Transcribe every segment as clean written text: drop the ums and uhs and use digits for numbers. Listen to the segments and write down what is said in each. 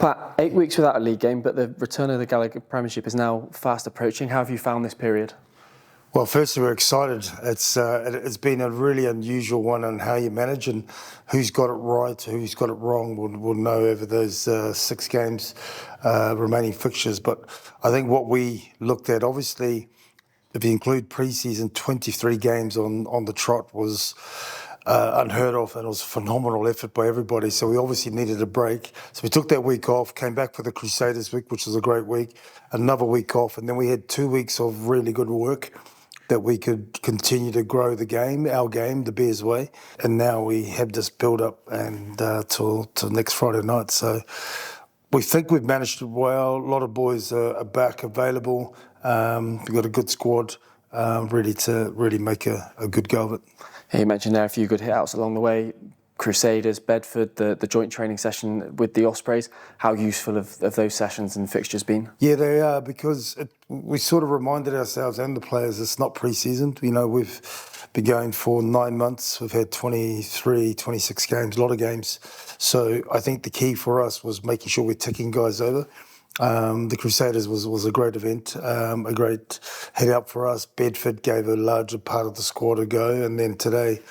Pat, 8 weeks without a league game, but the return of the Gallagher Premiership is now fast approaching. How have you found this period? Well, firstly, we're excited. It's been a really unusual one on how you manage, and who's got it right, who's got it wrong, we'll know over those 6 games, remaining fixtures. But I think what we looked at, obviously, if you include pre-season, 23 games on the trot was unheard of, and it was a phenomenal effort by everybody. So we obviously needed a break. So we took that week off, came back for the Crusaders week, which was a great week, another week off, and then we had 2 weeks of really good work that we could continue to grow the game, our game, the Bears way. And now we have this build-up and till next Friday night. So we think we've managed it well. A lot of boys are back available. We've got a good squad, ready to really make a good go of it. You mentioned there a few good hit-outs along the way. Crusaders, Bedford, the joint training session with the Ospreys. How useful have those sessions and fixtures been? Yeah, they are, because we sort of reminded ourselves and the players it's not pre-season. You know, we've been going for 9 months. We've had 23, 26 games, a lot of games. So I think the key for us was making sure we're ticking guys over. The Crusaders was a great event, a great head-out for us. Bedford gave a larger part of the squad a go, and then today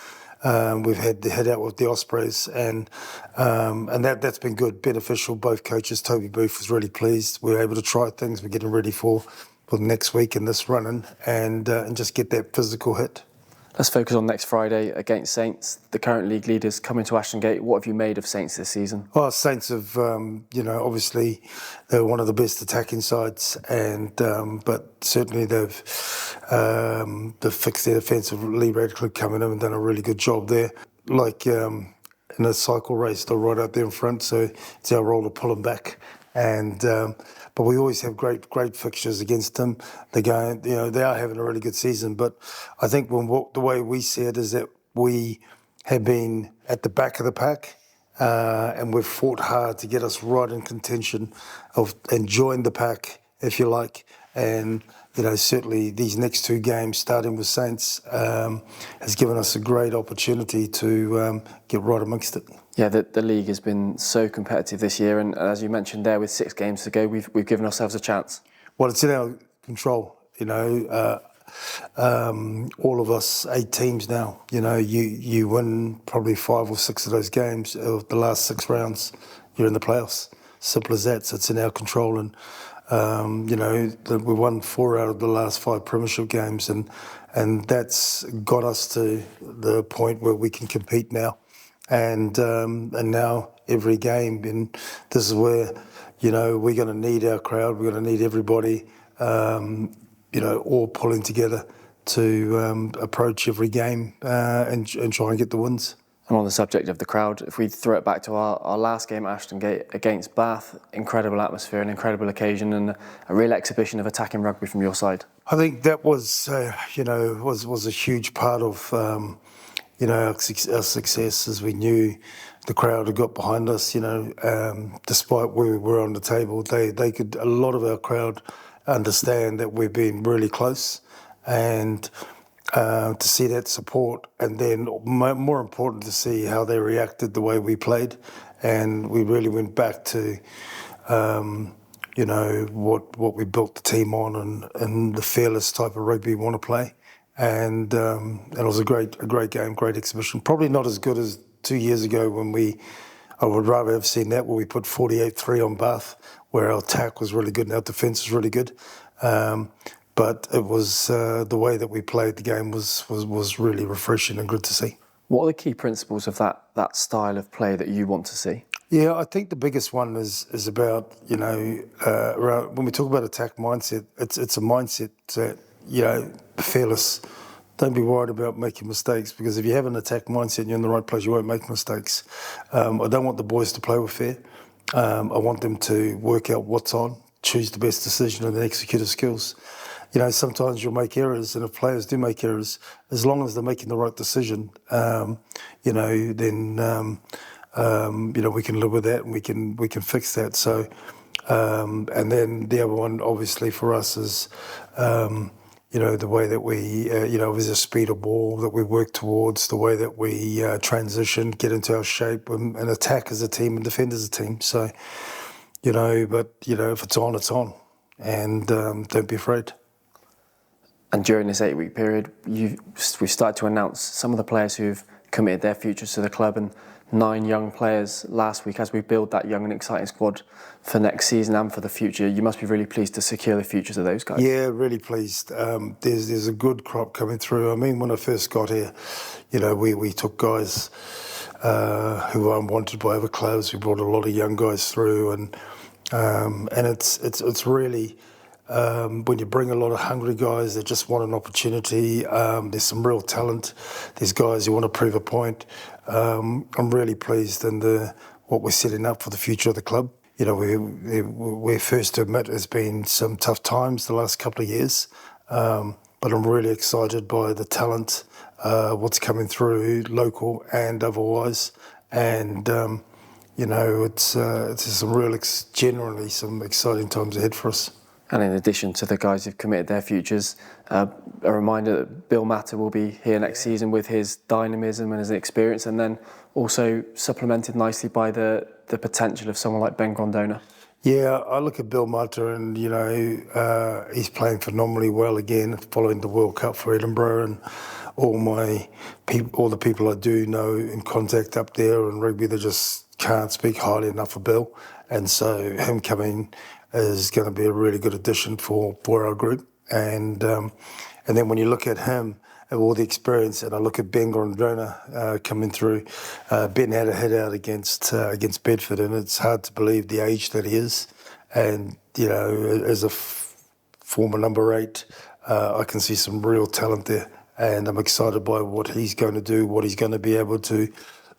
we've had the head-out with the Ospreys, and that's been good, beneficial. Both coaches, Toby Booth was really pleased. We were able to try things we're getting ready for next week in this run-in, and just get that physical hit. Let's focus on next Friday against Saints. The current league leaders coming to Ashton Gate. What have you made of Saints this season? Well, Saints have, obviously they're one of the best attacking sides, and but certainly they've fixed their defensive. Lee Radcliffe coming in and done a really good job there. Like in a cycle race, they're right out there in front, so it's our role to pull them back. And but we always have great fixtures against them. They're going, they are having a really good season. But I think the way we see it is that we have been at the back of the pack, and we've fought hard to get us right in contention and join the pack, if you like. And certainly these next 2 games, starting with Saints, has given us a great opportunity to get right amongst it. Yeah, the league has been so competitive this year, and as you mentioned there, with 6 games to go, we've given ourselves a chance. Well, it's in our control, all of us, 8 teams now. You win probably 5 or 6 of those games. Of the last 6 rounds, you're in the playoffs. Simple as that. So it's in our control, and we won 4 out of the last 5 premiership games, and that's got us to the point where we can compete now. And now every game, and this is where, we're going to need our crowd, we're going to need everybody, all pulling together to approach every game and try and get the wins. And on the subject of the crowd, if we throw it back to our last game at Ashton Gate against Bath, incredible atmosphere, an incredible occasion, and a real exhibition of attacking rugby from your side. I think that was, was a huge part of our success, as we knew the crowd had got behind us. Despite where we were on the table, they could, a lot of our crowd, understand that we've been really close, and to see that support, and then more important to see how they reacted the way we played, and we really went back to what we built the team on, and the fearless type of rugby we want to play. And it was a great game, great exhibition. Probably not as good as 2 years ago when I would rather have seen that, where we put 48-3 on Bath, where our attack was really good and our defence was really good. But it was the way that we played the game was really refreshing and good to see. What are the key principles of that style of play that you want to see? Yeah, I think the biggest one is about, around, when we talk about attack mindset, it's a mindset that, fearless. Don't be worried about making mistakes, because if you have an attack mindset and you're in the right place, you won't make mistakes. I don't want the boys to play with fear. I want them to work out what's on, choose the best decision, and then execute the skills. Sometimes you'll make errors, and if players do make errors, as long as they're making the right decision, then we can live with that, and we can fix that. So, and then the other one, obviously, for us is, the way that we, there's a speed of ball that we work towards, the way that we transition, get into our shape, and attack as a team and defend as a team. So, But if it's on, it's on, and don't be afraid. And during this 8-week period, we've started to announce some of the players who've committed their futures to the club, and 9 young players last week as we build that young and exciting squad for next season and for the future. You must be really pleased to secure the futures of those guys. Yeah, really pleased. There's a good crop coming through. I mean, when I first got here, we took guys who were unwanted by other clubs. We brought a lot of young guys through, and it's really when you bring a lot of hungry guys that just want an opportunity. There's some real talent. There's guys who want to prove a point. I'm really pleased in what we're setting up for the future of the club. We're first to admit there's been some tough times the last couple of years, but I'm really excited by the talent, what's coming through, local and otherwise, and it's generally some exciting times ahead for us. And in addition to the guys who've committed their futures, a reminder that Bill Matter will be here next season with his dynamism and his experience, and then also supplemented nicely by the potential of someone like Ben Grondona. Yeah, I look at Bill Matter and, he's playing phenomenally well again following the World Cup for Edinburgh, and all the people I do know in contact up there in rugby, they just can't speak highly enough of Bill. And so him coming is going to be a really good addition for our group. And then when you look at him and all the experience, and I look at Ben Grondona coming through, Ben had a hit out against Bedford, and it's hard to believe the age that he is. And as a former number 8, I can see some real talent there, and I'm excited by what he's going to do, what he's going to be able to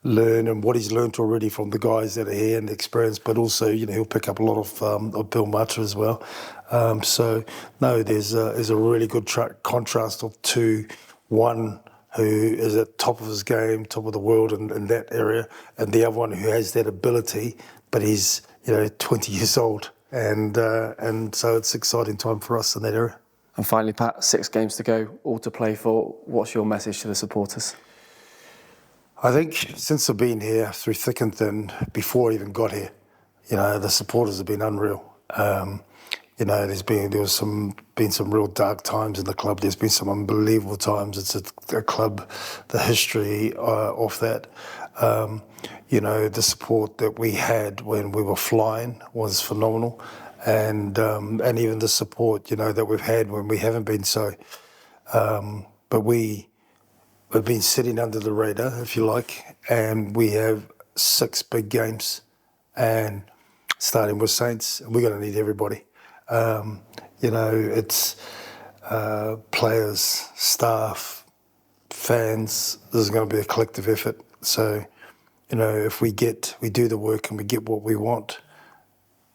learn, and what he's learned already from the guys that are here and the experience, but also he'll pick up a lot of Bill Matter as well. There's a really good contrast of 2, one who is at top of his game, top of the world in that area, and the other one who has that ability, but he's 20 years old, and so it's an exciting time for us in that area. And finally, Pat, 6 games to go, all to play for. What's your message to the supporters? I think since I've been here, through thick and thin, before I even got here, the supporters have been unreal. There's been some real dark times in the club. There's been some unbelievable times. It's a club, the history of that. The support that we had when we were flying was phenomenal, and even the support that we've had when we haven't been so. But we've been sitting under the radar, if you like, and we have 6 big games, and starting with Saints, we're going to need everybody. It's players, staff, fans. This is going to be a collective effort. So, if we do the work and we get what we want,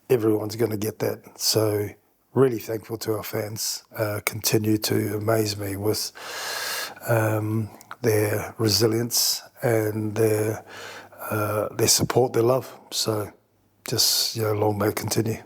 everyone's going to get that. So, really thankful to our fans. Continue to amaze me with their resilience and their support, their love. So just, long may it continue.